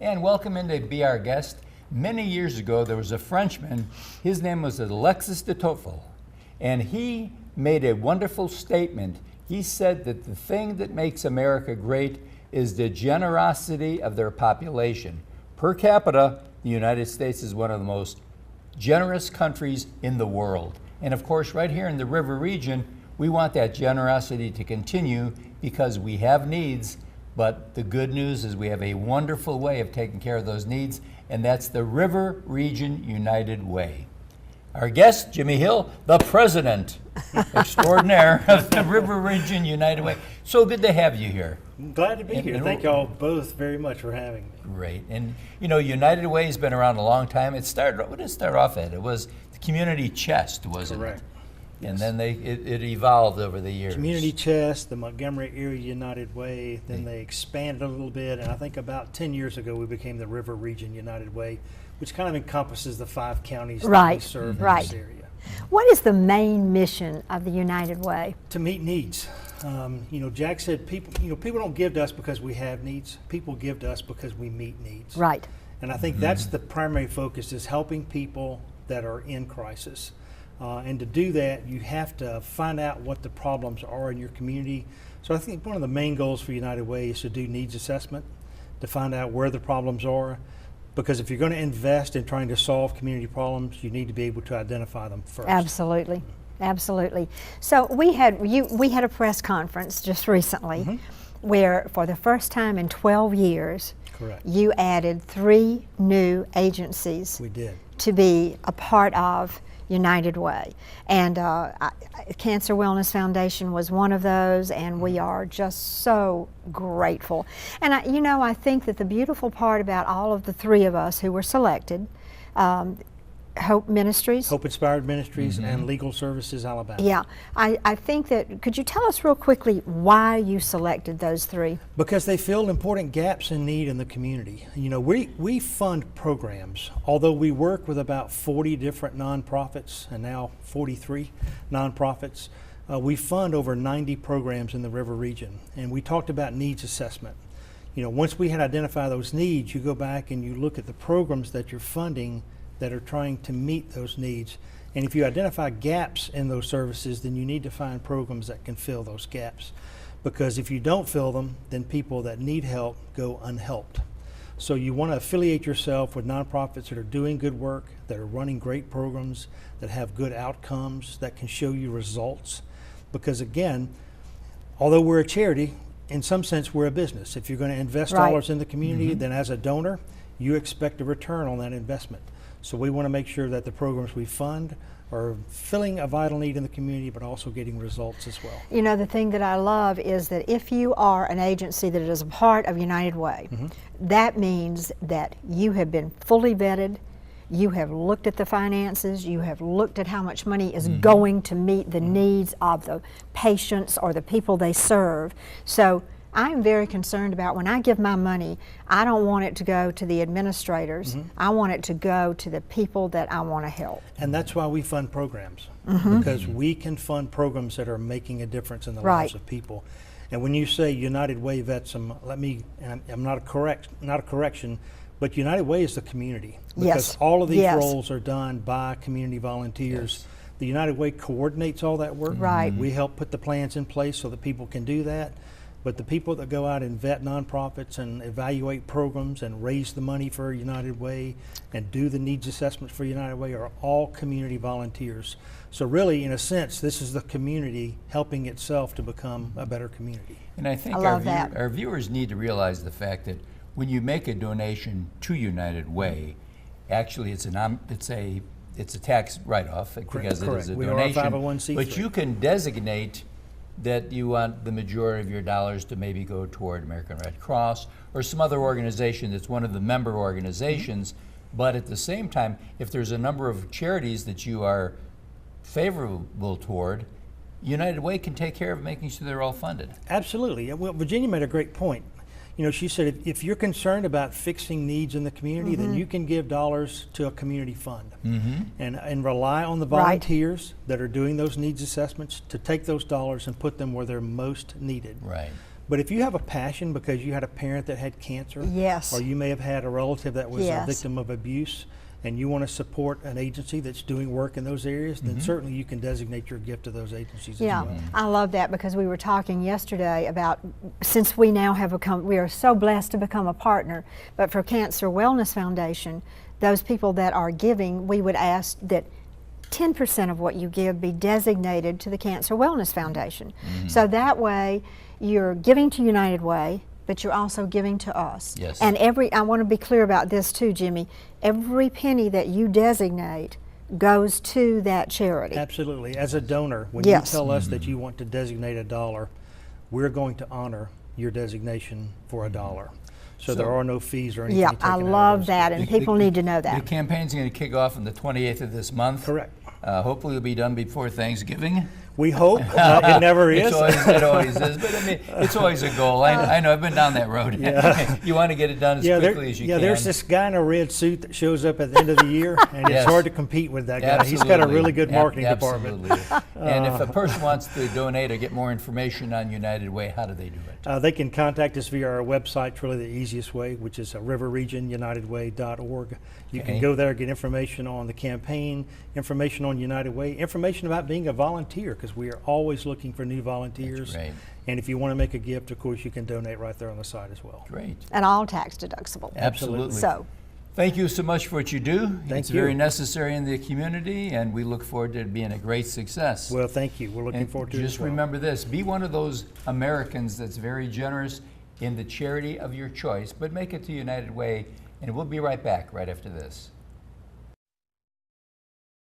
and welcome in to be our guest. Many years ago, there was a Frenchman, his name was Alexis de Tocqueville, and he made a wonderful statement. He said that the thing that makes America great is the generosity of their population. Per capita, the United States is one of the most generous countries in the world. And of course, right here in the river region, we want that generosity to continue because we have needs, but the good news is we have a wonderful way of taking care of those needs, and that's the River Region United Way. Our guest, Jimmy Hill, the president extraordinaire of the River Region United Way. So good to have you here. I'm glad to be here. Thank y'all both very much for having me. Great. And you know, United Way has been around a long time. What did it start off at? It was the community chest, wasn't Correct. it? And then it evolved over the years. Community Chest, the Montgomery Area United Way, then they expanded a little bit, and I think about 10 years ago we became the River Region United Way, which kind of encompasses the 5 counties that we serve in this area. What is the main mission of the United Way? To meet needs. You know, Jack said people don't give to us because we have needs. People give to us because we meet needs. Right. And I think that's the primary focus, is helping people that are in crisis. And to do that, you have to find out what the problems are in your community. So I think one of the main goals for United Way is to do needs assessment, to find out where the problems are. Because if you're going to invest in trying to solve community problems, you need to be able to identify them first. Absolutely. Absolutely. So we had a press conference just recently where for the first time in 12 years, Correct. You added 3 new agencies We did. to be a part of United Way. And Cancer Wellness Foundation was one of those, and we are just so grateful. And I think that the beautiful part about all of the 3 of us who were selected, Hope Ministries. Hope Inspired Ministries and Legal Services Alabama. Yeah, I think that, could you tell us real quickly why you selected those 3? Because they fill important gaps in need in the community. You know, we fund programs, although we work with about 40 different nonprofits and now 43 nonprofits. We fund over 90 programs in the River Region, and we talked about needs assessment. You know, once we had identified those needs, you go back and you look at the programs that you're funding that are trying to meet those needs. And if you identify gaps in those services, then you need to find programs that can fill those gaps. Because if you don't fill them, then people that need help go unhelped. So you want to affiliate yourself with nonprofits that are doing good work, that are running great programs, that have good outcomes, that can show you results. Because again, although we're a charity, in some sense we're a business. If you're going to invest dollars in the community, then as a donor, you expect a return on that investment. So we want to make sure that the programs we fund are filling a vital need in the community, but also getting results as well. You know, the thing that I love is that if you are an agency that is a part of United Way, that means that you have been fully vetted, you have looked at the finances, you have looked at how much money is going to meet the needs of the patients or the people they serve. So I'm very concerned about when I give my money, I don't want it to go to the administrators. I want it to go to the people that I want to help. And that's why we fund programs, because we can fund programs that are making a difference in the lives of people. And when you say United Way vets them, I'm not a correction, but United Way is the community. Because all of these roles are done by community volunteers. The United Way coordinates all that work. We help put the plans in place so that people can do that. But the people that go out and vet nonprofits and evaluate programs and raise the money for United Way and do the needs assessments for United Way are all community volunteers. So really, in a sense, this is the community helping itself to become a better community. And I think our viewers need to realize the fact that when you make a donation to United Way, actually it's a tax write-off because it is a donation. Are a 501c3. But you can designate that you want the majority of your dollars to maybe go toward American Red Cross or some other organization that's one of the member organizations. But at the same time, if there's a number of charities that you are favorable toward, United Way can take care of making sure they're all funded. Absolutely. Well, Virginia made a great point. You know, she said if you're concerned about fixing needs in the community, then you can give dollars to a community fund and rely on the volunteers that are doing those needs assessments to take those dollars and put them where they're most needed. Right. But if you have a passion because you had a parent that had cancer, Yes. or you may have had a relative that was a Yes. victim of abuse, and you want to support an agency that's doing work in those areas, then certainly you can designate your gift to those agencies Yeah, as well. I love that because we were talking yesterday about, since we now have become, we are so blessed to become a partner, but for Cancer Wellness Foundation, those people that are giving, we would ask that 10% of what you give be designated to the Cancer Wellness Foundation. So that way you're giving to United Way, but you're also giving to us. Yes. And I want to be clear about this too, Jimmy, every penny that you designate goes to that charity. Absolutely. As a donor, when Yes. you tell us that you want to designate $1, we're going to honor your designation for $1. So there are no fees or anything Yeah, taken I out of love those. that, and people need to know The that. campaign's going to kick off on the 28th of this month. Correct. Hopefully it'll be done before Thanksgiving. We hope. It never is. It always is, but I mean, it's always a goal. I know, I've been down that road. You want to get it done as quickly as you can. There's this guy in a red suit that shows up at the end of the year, and Yes. it's hard to compete with that guy. Absolutely. He's got a really good marketing department. Absolutely. And if a person wants to donate or get more information on United Way, how do they do it? They can contact us via our website, it's really the easiest way, which is riverregionunitedway.org. You Okay. can go there, get information on the campaign, information on United Way, information about being a volunteer, because we are always looking for new volunteers. That's right. And if you want to make a gift, of course, you can donate right there on the site as well. Great. And all tax deductible. Absolutely. So, Thank you so much for what you do. Thank It's you. very necessary in the community, and we look forward to it being a great success. Well, thank you. We're looking And forward to it as just well. remember this, be one of those Americans that's very generous in the charity of your choice, but make it to United Way, and we'll be right back right after this.